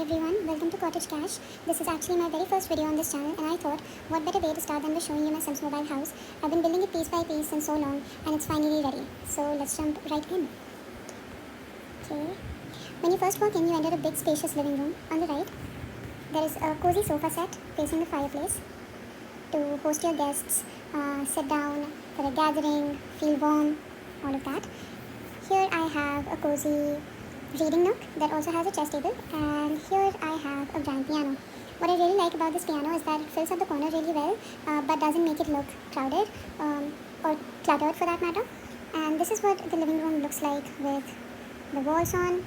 everyone, welcome to Cottage Cash. This is actually my very first video on this channel and I thought what better way to start than by showing you my Sims mobile house. I've been building it piece by piece since so long and it's finally ready. So let's jump right in. Okay. When you first walk in, you enter a big spacious living room. On the right, there is a cozy sofa set facing the fireplace to host your guests, sit down for a gathering, feel warm, all of that. Here I have a cozy reading nook that also has a chess table, and here I have a grand piano. What I really like about this piano is that it fills up the corner really well, but doesn't make it look crowded or cluttered for that matter. And this is what the living room looks like with the walls on.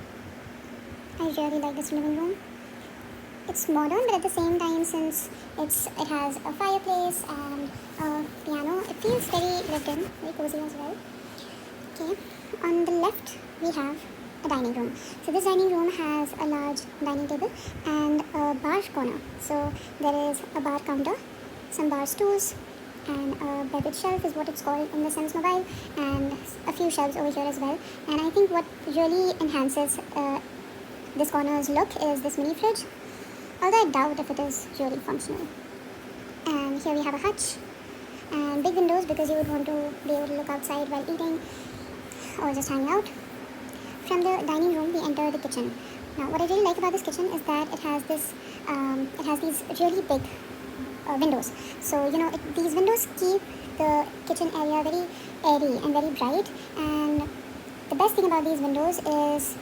I really like this living room. It's modern, but at the same time, since it has a fireplace and a piano, it feels very lived in, very cozy as well. Okay, on the left we have a dining room. So this dining room has a large dining table and a bar corner. So there is a bar counter, some bar stools, and a beverage shelf is what it's called in the Sims mobile, and a few shelves over here as well. And I think what really enhances this corner's look is this mini fridge, although I doubt if it is really functional. And here we have a hutch and big windows because you would want to be able to look outside while eating or just hanging out. From the dining room, we enter the kitchen. Now, what I really like about this kitchen is that it has these really big windows. So, these windows keep the kitchen area very airy and very bright. And the best thing about these windows is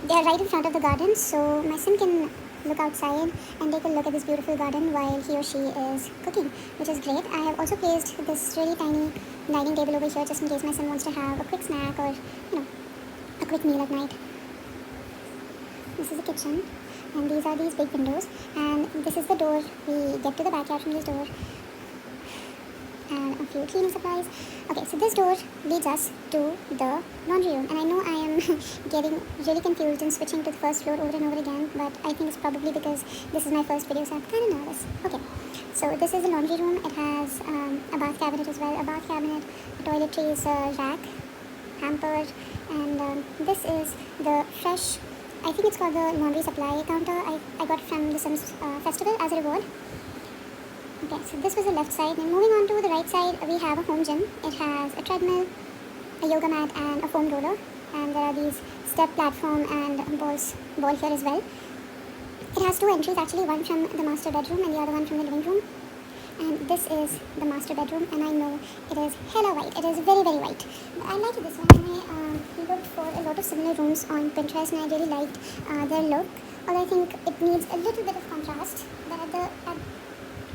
they are right in front of the garden. So, my sim can look outside and take a look at this beautiful garden while he or she is cooking, which is great. I have also placed this really tiny dining table over here just in case my son wants to have a quick snack or, a quick meal at night. This is the kitchen, and these are these big windows, and this is the door. We get to the backyard from this door, and a few cleaning supplies. Okay, so this door leads us to the laundry room, and I know I am getting really confused and switching to the first floor over and over again, but I think it's probably because this is my first video, so I'm kind of nervous. Okay, so this is the laundry room. It has a bath cabinet as well, a bath cabinet, a toiletries rack, hamper, and this is the fresh, I think it's called the laundry supply counter I got from the Sims festival as a reward. Okay, so this was the left side. Then moving on to the right side, we have a home gym. It has a treadmill, a yoga mat, and a foam roller. And there are these step platform and ball here as well. It has two entries actually, one from the master bedroom and the other one from the living room. And this is the master bedroom, and I know it is hella white. It is very, very white. But I liked this one, and I looked for a lot of similar rooms on Pinterest, and I really liked their look. Although I think it needs a little bit of contrast, but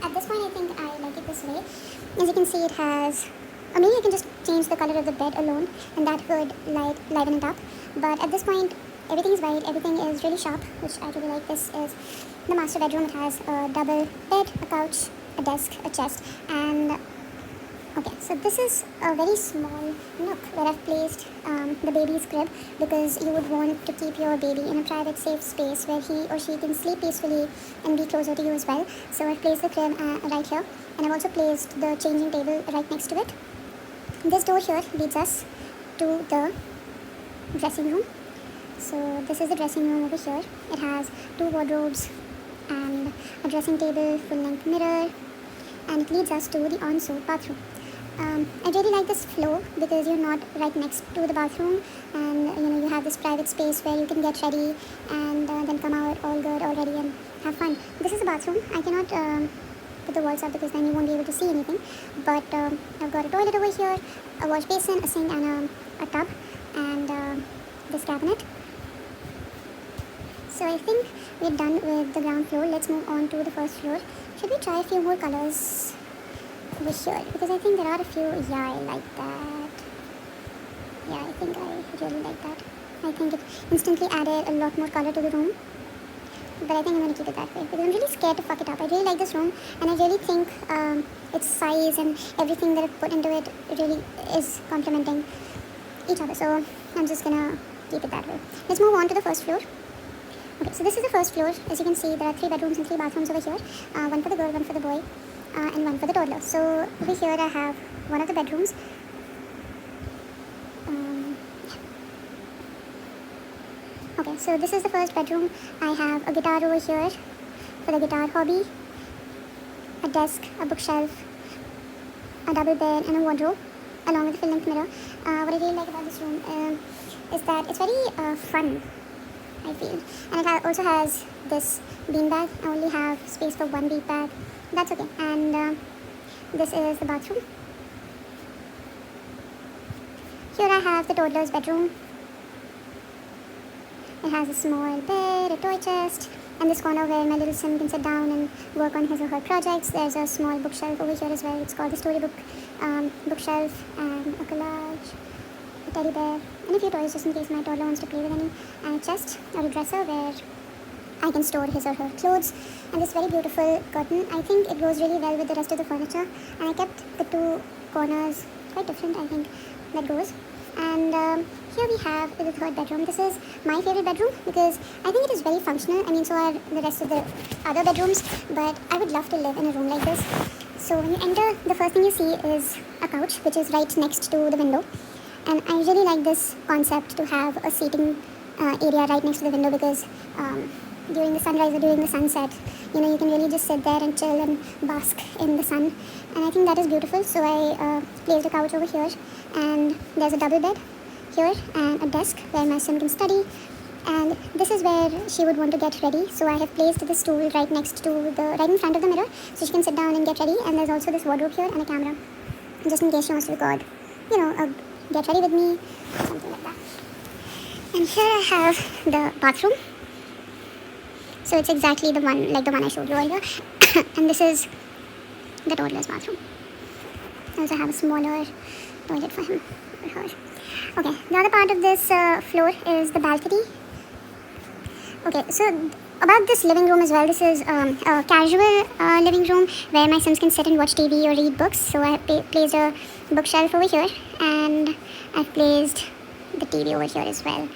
at this point I think I like it this way. As you can see, it has, or maybe I can just change the color of the bed alone, and that would liven it up. But at this point, everything is white, everything is really sharp, which I really like. This is the master bedroom. It has a double bed, a couch, a desk, a chest, and okay, so this is a very small nook where I've placed the baby's crib, because you would want to keep your baby in a private, safe space where he or she can sleep peacefully and be closer to you as well. So I've placed the crib right here, and I've also placed the changing table right next to it. This door here leads us to the dressing room. So this is the dressing room over here. It has two wardrobes and a dressing table, full-length mirror, and it leads us to the ensuite bathroom. I really like this flow because you're not right next to the bathroom, and you have this private space where you can get ready and then come out all good already and have fun. This is the bathroom. I cannot put the walls up because then you won't be able to see anything, but I've got a toilet over here, a wash basin, a sink, and a tub, and this cabinet. So I think we're done with the ground floor. Let's move on to the first floor. Should we try a few more colors over here? Because I think there are a few. Yeah, I like that. Yeah, I think I really like that. I think it instantly added a lot more color to the room. But I think I'm going to keep it that way because I'm really scared to fuck it up. I really like this room, and I really think its size and everything that I've put into it really is complementing each other. So I'm just going to keep it that way. Let's move on to the first floor. Okay, so this is the first floor. As you can see, there are 3 bedrooms and 3 bathrooms over here. One for the girl, one for the boy, and one for the toddler. So over here I have one of the bedrooms. Okay, Okay, so this is the first bedroom. I have a guitar over here for the guitar hobby, a desk, a bookshelf, a double bed and a wardrobe along with a full-length mirror. What I really like about this room is that it's very fun, I feel. And it also has this bean bag. I only have space for one bean bag. That's okay. And this is the bathroom. Here I have the toddler's bedroom. It has a small bed, a toy chest, and this corner where my little son can sit down and work on his or her projects. There's a small bookshelf over here as well. It's called the storybook bookshelf, and a collage, a teddy bear, and a few toys just in case my toddler wants to play with any, and a chest or a dresser where I can store his or her clothes, and this very beautiful curtain. I think it goes really well with the rest of the furniture, and I kept the two corners quite different, I think, that goes. And here we have the third bedroom. This is my favorite bedroom because I think it is very functional. I mean, so are the rest of the other bedrooms, but I would love to live in a room like this. So when you enter, the first thing you see is a couch, which is right next to the window. And I really like this concept to have a seating area right next to the window because during the sunrise or during the sunset, you can really just sit there and chill and bask in the sun. And I think that is beautiful. So I placed a couch over here, and there's a double bed here and a desk where my son can study. And this is where she would want to get ready. So I have placed the stool right in front of the mirror, so she can sit down and get ready. And there's also this wardrobe here and a camera, just in case she wants to record, get ready with me, something like that. And here I have the bathroom. So it's exactly the one I showed you earlier. And this is the toddler's bathroom. I also have a smaller toilet for him or her. Okay, the other part of this floor is the balcony. Okay, so about this living room as well, this is a casual living room where my sons can sit and watch TV or read books. So I placed a bookshelf over here, and I've placed the TV over here as well.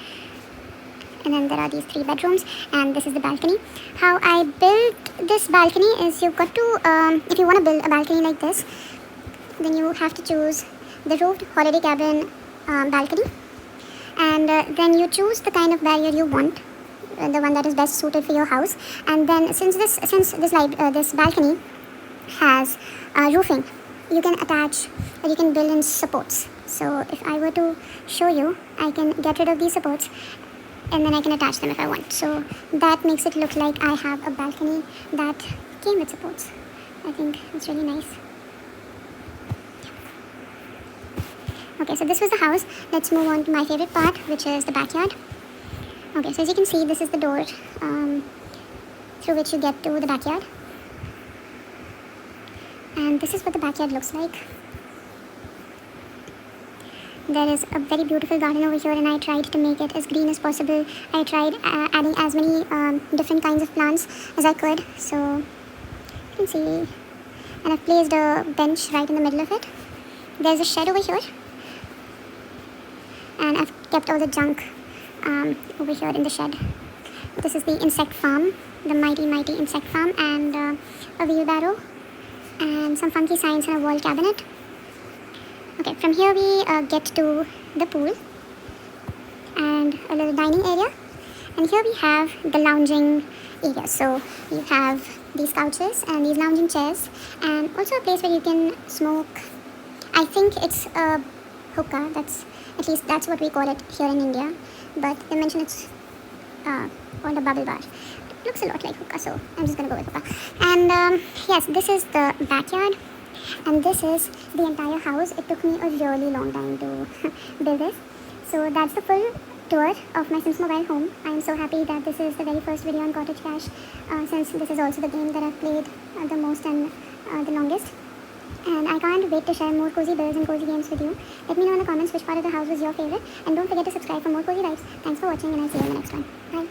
And then there are these three bedrooms, and this is the balcony. How I built this balcony is you've got to, if you want to build a balcony like this, then you have to choose the roofed holiday cabin balcony, and then you choose the kind of barrier you want, the one that is best suited for your house. And then since this balcony has roofing, you can attach or you can build in supports. So if I were to show you, I can get rid of these supports and then I can attach them if I want. So that makes it look like I have a balcony that came with supports. I think it's really nice. Okay, so this was the house. Let's move on to my favorite part, which is the backyard. Okay, so as you can see, this is the door through which you get to the backyard. And this is what the backyard looks like. There is a very beautiful garden over here, and I tried to make it as green as possible. I tried adding as many different kinds of plants as I could. So you can see, and I've placed a bench right in the middle of it. There's a shed over here, and I've kept all the junk over here in the shed. This is the insect farm, the mighty insect farm, and a wheelbarrow and some funky signs and a wall cabinet. Okay, from here we get to the pool and a little dining area, and here we have the lounging area. So you have these couches and these lounging chairs, and also a place where you can smoke. I think it's a hookah. At least that's what we call it here in India, but they mention it's called a bubble bar. It looks a lot like hookah, so I'm just gonna go with hookah. And yes, this is the backyard. And this is the entire house. It took me a really long time to build this. So that's the full tour of my Sims Mobile home. I am so happy that this is the very first video on cottagecash, since this is also the game that I've played the most and the longest. And I can't wait to share more cozy builds and cozy games with you. Let me know in the comments which part of the house was your favorite. And don't forget to subscribe for more cozy lives. Thanks for watching, and I'll see you in the next one. Bye.